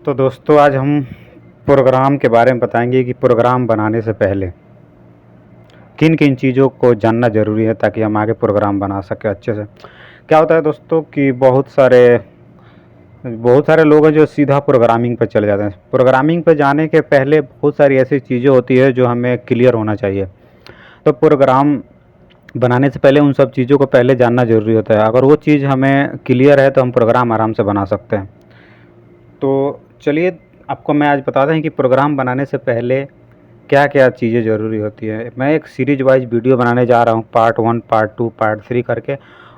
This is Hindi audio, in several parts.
तो दोस्तों आज हम प्रोग्राम के बारे में बताएंगे कि प्रोग्राम बनाने से पहले किन किन चीज़ों को जानना ज़रूरी है ताकि हम आगे प्रोग्राम बना सकें अच्छे से। क्या होता है दोस्तों कि बहुत सारे लोग हैं जो सीधा प्रोग्रामिंग पे चले जाते हैं। प्रोग्रामिंग पे जाने के पहले बहुत सारी ऐसी चीज़ें होती है जो हमें क्लियर होना चाहिए। तो प्रोग्राम बनाने से पहले उन सब चीज़ों को पहले जानना ज़रूरी होता है। अगर वो चीज़ हमें क्लियर है तो हम प्रोग्राम आराम से बना सकते हैं। तो चलिए आपको मैं आज बताता हूँ कि प्रोग्राम बनाने से पहले क्या क्या चीज़ें ज़रूरी होती है। मैं एक सीरीज वाइज वीडियो बनाने जा रहा हूँ, पार्ट 1, पार्ट 2, पार्ट 3 करके,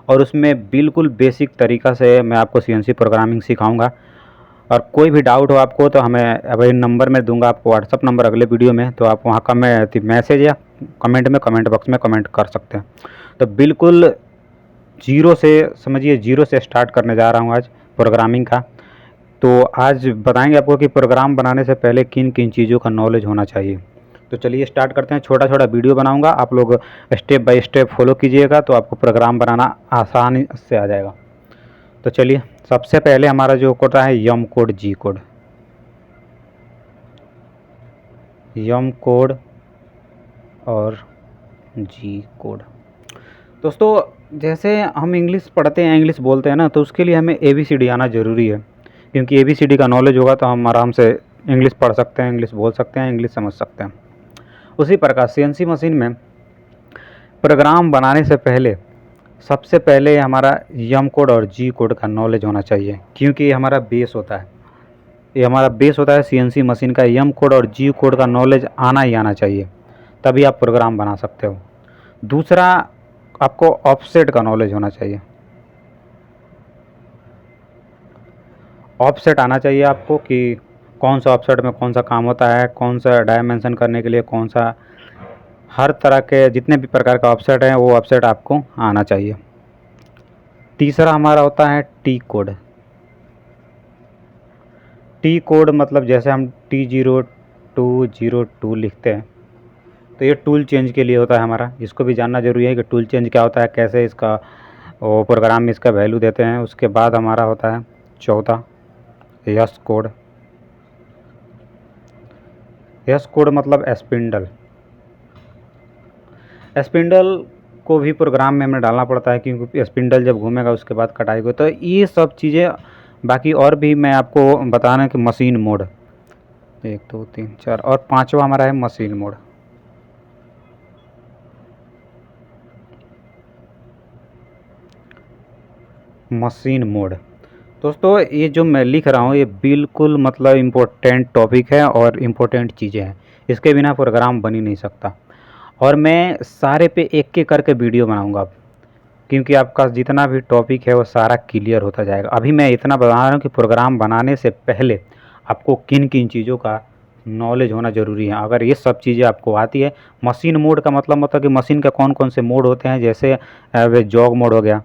और उसमें बिल्कुल बेसिक तरीक़ा से मैं आपको सीएनसी प्रोग्रामिंग सिखाऊंगा। और कोई भी डाउट हो आपको तो हमें अभी नंबर मैं दूंगा आपको, व्हाट्सअप नंबर अगले वीडियो में, तो आप वहाँ का मैसेज या कमेंट बॉक्स में कमेंट कर सकते हैं। तो बिल्कुल जीरो से, समझिए जीरो से स्टार्ट करने जा रहा हूँ आज प्रोग्रामिंग का। तो आज बताएंगे आपको कि प्रोग्राम बनाने से पहले किन किन चीज़ों का नॉलेज होना चाहिए। तो चलिए स्टार्ट करते हैं। छोटा छोटा वीडियो बनाऊंगा, आप लोग स्टेप बाय स्टेप फॉलो कीजिएगा तो आपको प्रोग्राम बनाना आसानी से आ जाएगा। तो चलिए सबसे पहले हमारा जो होता है यम कोड जी कोड। यम कोड और जी कोड। दोस्तों जैसे हम इंग्लिश पढ़ते हैं, इंग्लिश बोलते हैं ना, तो उसके लिए हमें ABCD आना ज़रूरी है, क्योंकि ABCD का नॉलेज होगा तो हम आराम से इंग्लिश पढ़ सकते हैं, इंग्लिश बोल सकते हैं, इंग्लिश समझ सकते हैं। उसी प्रकार CNC मशीन में प्रोग्राम बनाने से पहले सबसे पहले हमारा यम कोड और जी कोड का नॉलेज होना चाहिए, क्योंकि ये हमारा बेस होता है। ये हमारा बेस होता है CNC मशीन का। यम कोड और जी कोड का नॉलेज आना ही आना चाहिए, तभी आप प्रोग्राम बना सकते हो। दूसरा, आपको ऑफसेट का नॉलेज होना चाहिए। ऑफसेट आना चाहिए आपको कि कौन सा ऑफसेट में कौन सा काम होता है, कौन सा डायमेंशन करने के लिए कौन सा, हर तरह के जितने भी प्रकार का ऑफसेट हैं वो ऑफसेट आपको आना चाहिए। तीसरा हमारा होता है टी कोड। टी कोड मतलब जैसे हम T0202 लिखते हैं तो ये टूल चेंज के लिए होता है हमारा। इसको भी जानना ज़रूरी है कि टूल चेंज क्या होता है, कैसे इसका वो प्रोग्राम में इसका वैल्यू देते हैं। उसके बाद हमारा होता है चौथा यस कोड। यस कोड मतलब स्पिंडल। स्पिंडल को भी प्रोग्राम में हमें डालना पड़ता है, क्योंकि स्पिंडल जब घूमेगा उसके बाद कटाई को। तो ये सब चीज़ें बाकी और भी मैं आपको बताना कि मशीन मोड 1 2 3 4 और पांचवा हमारा है मशीन मोड। मशीन मोड दोस्तों ये जो मैं लिख रहा हूँ ये बिल्कुल मतलब इम्पोर्टेंट टॉपिक है और इम्पोर्टेंट चीज़ें हैं। इसके बिना प्रोग्राम बन ही नहीं सकता। और मैं सारे पे एक एक करके वीडियो बनाऊंगा अब, क्योंकि आपका जितना भी टॉपिक है वो सारा क्लियर होता जाएगा। अभी मैं इतना बता रहा हूँ कि प्रोग्राम बनाने से पहले आपको किन किन चीज़ों का नॉलेज होना ज़रूरी है। अगर ये सब चीज़ें आपको आती है, मशीन मोड का मतलब कि मशीन का कौन कौन से मोड होते हैं, जैसे जॉग मोड हो गया,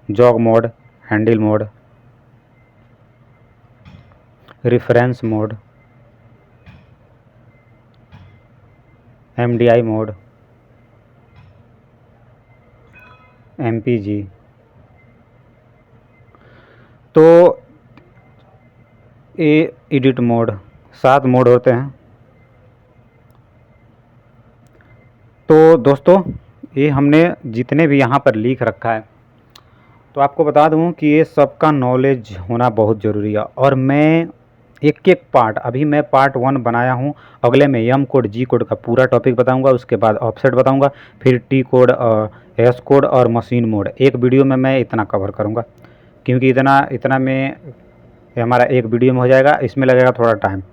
jog mode, handle mode, reference mode, MDI mode, MPG। तो ये एडिट मोड, 7 मोड होते हैं। तो दोस्तों ये हमने जितने भी यहाँ पर लिख रखा है, तो आपको बता दूँ कि ये सबका नॉलेज होना बहुत ज़रूरी है। और मैं एक एक पार्ट, अभी मैं पार्ट 1 बनाया हूँ, अगले में यम कोड जी कोड का पूरा टॉपिक बताऊंगा, उसके बाद ऑफसेट बताऊंगा, फिर टी कोड, एस कोड और मशीन मोड। एक वीडियो में मैं इतना कवर करूंगा, क्योंकि इतना में हमारा एक वीडियो में हो जाएगा, इसमें लगेगा थोड़ा टाइम।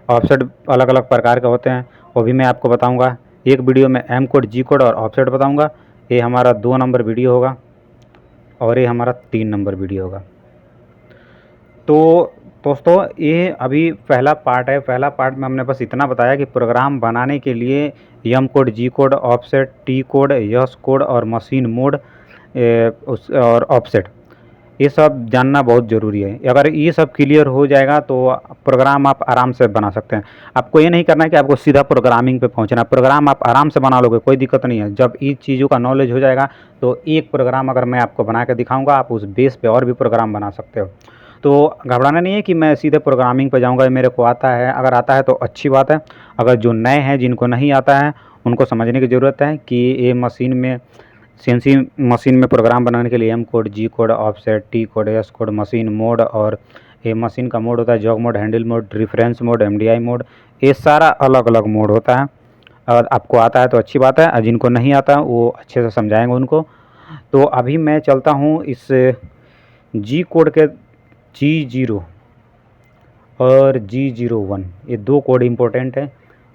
ऑफसेट अलग अलग प्रकार के होते हैं, वो भी मैं आपको बताऊँगा। एक वीडियो में एम कोड, जी कोड और ऑफसेट बताऊँगा। ये हमारा 2 नंबर वीडियो होगा और ये हमारा 3 नंबर वीडियो होगा। तो दोस्तों ये अभी पहला पार्ट है। पहला पार्ट में हमने बस इतना बताया कि प्रोग्राम बनाने के लिए M code, G code, offset, T code, S code और मशीन मोड और ऑफसेट, ये सब जानना बहुत ज़रूरी है। अगर ये सब क्लियर हो जाएगा तो प्रोग्राम आप आराम से बना सकते हैं। आपको ये नहीं करना है कि आपको सीधा प्रोग्रामिंग पे पहुंचना। प्रोग्राम आप आराम से बना लोगे, कोई दिक्कत नहीं है। जब इन चीज़ों का नॉलेज हो जाएगा तो एक प्रोग्राम अगर मैं आपको बना के दिखाऊंगा, आप उस बेस पे और भी प्रोग्राम बना सकते हो। तो घबराना नहीं है कि मैं सीधे प्रोग्रामिंग पे जाऊँगा, ये मेरे को आता है। अगर आता है तो अच्छी बात है, अगर जो नए हैं जिनको नहीं आता है उनको समझने की ज़रूरत है कि ये मशीन में सीएनसी मशीन में प्रोग्राम बनाने के लिए M code, G code, offset, T code, S code, machine mode, और ये मशीन का मोड होता है job mode, handle mode, reference mode, MDI mode, ये सारा अलग अलग मोड होता है। अगर आपको आता है तो अच्छी बात है, और जिनको नहीं आता वो अच्छे से समझाएंगे उनको। तो अभी मैं चलता हूँ इस जी कोड के G0 और G01, ये दो कोड इम्पोर्टेंट है,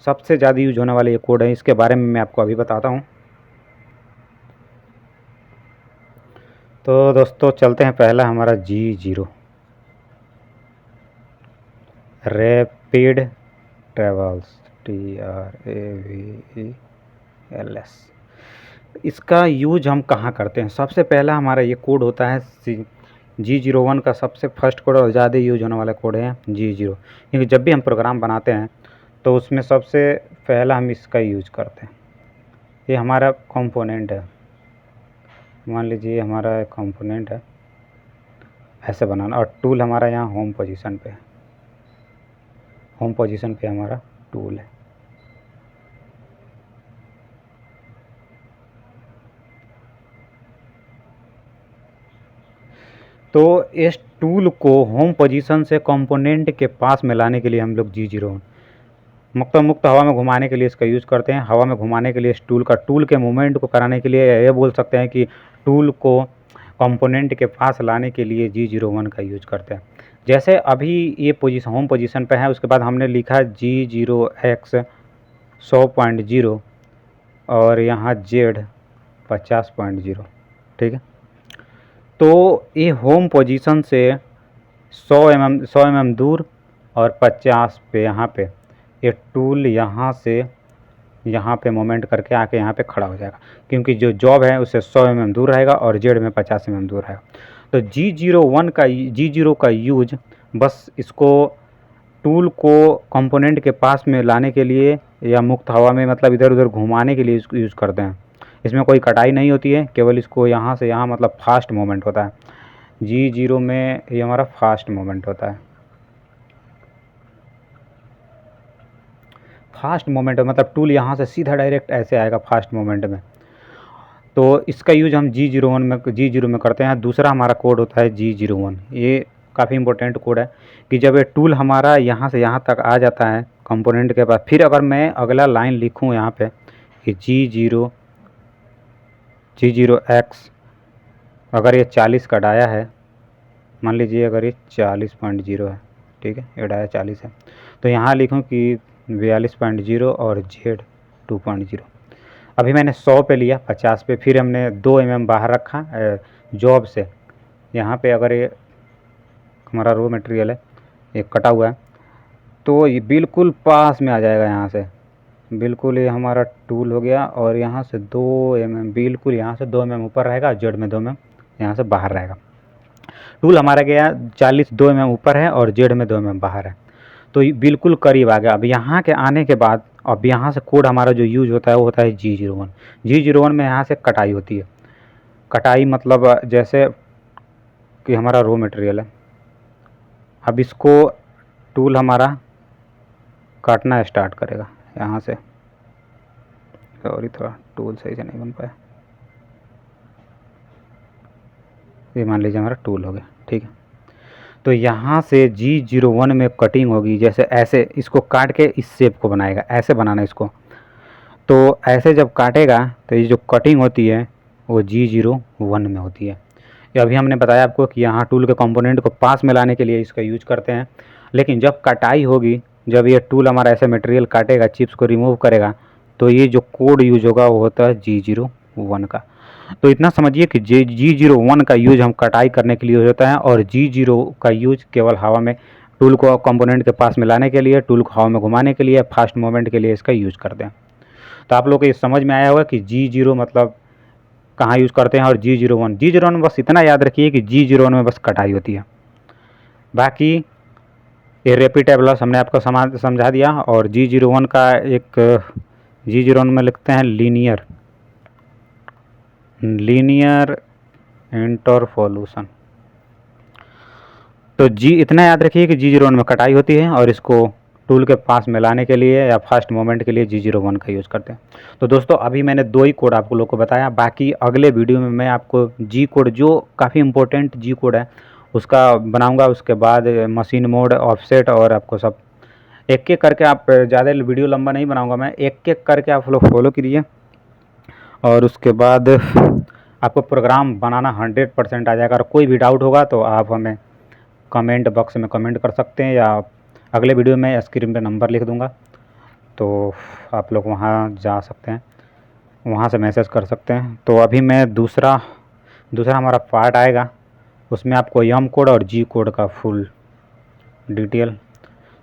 सबसे ज़्यादा यूज होने वाले ये कोड है, इसके बारे में मैं आपको अभी बताता हूँ। तो दोस्तों चलते हैं, पहला हमारा G0 रैपिड ट्रेवल्स, TRAVELS। इसका यूज हम कहाँ करते हैं? सबसे पहला हमारा ये कोड होता है G01 का सबसे फर्स्ट कोड और ज़्यादा यूज होने वाला कोड है G0, क्योंकि जब भी हम प्रोग्राम बनाते हैं तो उसमें सबसे पहला हम इसका यूज करते हैं। ये हमारा कंपोनेंट है, मान लीजिए हमारा कंपोनेंट है, ऐसे बनाना, और टूल हमारा यहाँ होम पोजीशन पे है, होम पोजीशन पे हमारा टूल है। तो इस टूल को होम पोजीशन से कंपोनेंट के पास में लाने के लिए हम लोग G01 मुक्त हवा में घुमाने के लिए इसका यूज़ करते हैं। हवा में घुमाने के लिए इस टूल के मूवमेंट को कराने के लिए ये बोल सकते हैं कि टूल को कंपोनेंट के पास लाने के लिए G01 का यूज करते हैं। जैसे अभी ये पोजीशन होम पोजीशन पे है, उसके बाद हमने लिखा G0X 100.0 और यहाँ Z 50.0, ठीक है। तो ये होम पोजीशन से 100 mm दूर और 50 पे यहाँ पे ये टूल यहाँ से यहाँ पे मोमेंट करके आके यहाँ पे खड़ा हो जाएगा, क्योंकि जो जॉब है उससे 100 mm दूर रहेगा और जेड में 50 mm दूर रहेगा। तो G0 का यूज बस इसको टूल को कंपोनेंट के पास में लाने के लिए या मुक्त हवा में मतलब इधर उधर घुमाने के लिए इसको यूज़ करते हैं। इसमें कोई कटाई नहीं होती है, केवल इसको यहाँ से यहाँ मतलब फास्ट मोमेंट होता है। G0 में ये हमारा फास्ट मोमेंट होता है, फास्ट मोमेंट मतलब टूल यहाँ से सीधा डायरेक्ट ऐसे आएगा फास्ट मोमेंट में। तो इसका यूज हम G0 में करते हैं। दूसरा हमारा कोड होता है G01, ये काफ़ी इंपॉर्टेंट कोड है कि जब ये टूल हमारा यहाँ से यहाँ तक आ जाता है कंपोनेंट के पास, फिर अगर मैं अगला लाइन लिखूँ यहाँ पे कि G0X अगर ये 40 का डाया है, मान लीजिए अगर ये 40.0 है, ठीक है, ये डाया 40 है, तो यहाँ लिखूँ कि 42.0 और Z 2.0। अभी मैंने 100 पे लिया, 50 पे, फिर हमने 2 mm बाहर रखा जॉब से। यहाँ पे अगर ये हमारा रो मटेरियल है, ये कटा हुआ है, तो ये बिल्कुल पास में आ जाएगा यहाँ से, बिल्कुल ये हमारा टूल हो गया, और यहाँ से 2 mm बिल्कुल यहाँ से 2 mm ऊपर रहेगा, जेड में 2 mm यहाँ से बाहर रहेगा। टूल हमारा गया 2 mm ऊपर है और जेड में 2 mm बाहर है, तो ये बिल्कुल करीब आ गया। अब यहाँ के आने के बाद अब यहाँ से कोड हमारा जो यूज होता है वो होता है G01 में यहाँ से कटाई होती है। कटाई मतलब जैसे कि हमारा रो मटेरियल है, अब इसको टूल हमारा काटना स्टार्ट करेगा यहाँ से, सॉरी थोड़ा टूल सही से नहीं बन पाया, ये मान लीजिए हमारा टूल हो गया, ठीक है। तो यहाँ से G01 में कटिंग होगी, जैसे ऐसे इसको काट के इस शेप को बनाएगा, ऐसे बनाना इसको। तो ऐसे जब काटेगा तो ये जो कटिंग होती है वो G01 में होती है। ये अभी हमने बताया आपको कि यहाँ टूल के कंपोनेंट को पास में लाने के लिए इसका यूज करते हैं, लेकिन जब कटाई होगी, जब ये टूल हमारा ऐसे मटेरियल काटेगा, चिप्स को रिमूव करेगा, तो ये जो कोड यूज होगा वो होता है G01 का। तो इतना समझिए कि G01 का यूज हम कटाई करने के लिए होता है, और G0 का यूज केवल हवा में टूल को कंपोनेंट के पास में लाने के लिए, टूल को हवा में घुमाने के लिए, फास्ट मूवमेंट के लिए इसका यूज करते हैं। तो आप लोग को ये समझ में आया होगा कि G0 मतलब कहाँ यूज़ करते हैं, और G01 में बस इतना याद रखिए कि G01 में बस कटाई होती है। बाकी ये रैपिड ट्रेवल्स हमने आपको समझा दिया। और G01 का एक G01 में लिखते हैं लीनियर इंटरपोलेशन। तो जी इतना याद रखिए कि G01 में कटाई होती है और इसको टूल के पास में लाने के लिए या फास्ट मूवमेंट के लिए G01 का यूज़ करते हैं। तो दोस्तों अभी मैंने 2 ही कोड आपको लोग को बताया, बाकी अगले वीडियो में मैं आपको जी कोड जो काफ़ी इम्पोर्टेंट जी कोड है उसका बनाऊंगा। उसके बाद मशीन मोड, ऑफसेट और आपको सब एक-एक करके, आप ज़्यादा वीडियो लंबा नहीं बनाऊंगा मैं, एक-एक करके आप लोग फॉलो कीजिए और उसके बाद आपको प्रोग्राम बनाना 100% आ जाएगा। और कोई भी डाउट होगा तो आप हमें कमेंट बॉक्स में कमेंट कर सकते हैं, या अगले वीडियो में स्क्रीन पे नंबर लिख दूंगा तो आप लोग वहाँ जा सकते हैं, वहाँ से मैसेज कर सकते हैं। तो अभी मैं दूसरा हमारा पार्ट आएगा, उसमें आपको यम कोड और जी कोड का फुल डिटेल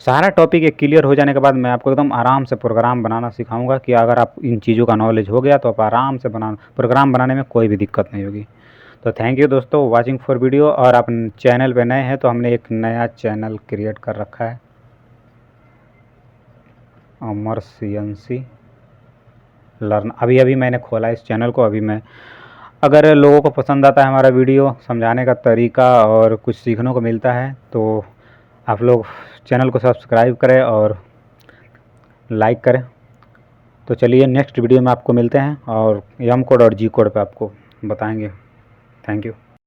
सारा टॉपिक एक क्लियर हो जाने के बाद मैं आपको एकदम आराम से प्रोग्राम बनाना सिखाऊंगा कि अगर आप इन चीज़ों का नॉलेज हो गया तो आप आराम से प्रोग्राम बनाने में कोई भी दिक्कत नहीं होगी। तो थैंक यू दोस्तों वाचिंग फॉर वीडियो। और आप चैनल पे नए हैं तो हमने एक नया चैनल क्रिएट कर रखा है, अमर CNC लर्न। अभी मैंने खोला इस चैनल को। अभी मैं, अगर लोगों को पसंद आता है हमारा वीडियो, समझाने का तरीका और कुछ सीखने को मिलता है तो आप लोग चैनल को सब्सक्राइब करें और लाइक करें। तो चलिए नेक्स्ट वीडियो में आपको मिलते हैं और यम कोड और जी कोड पे आपको बताएंगे। Thank you.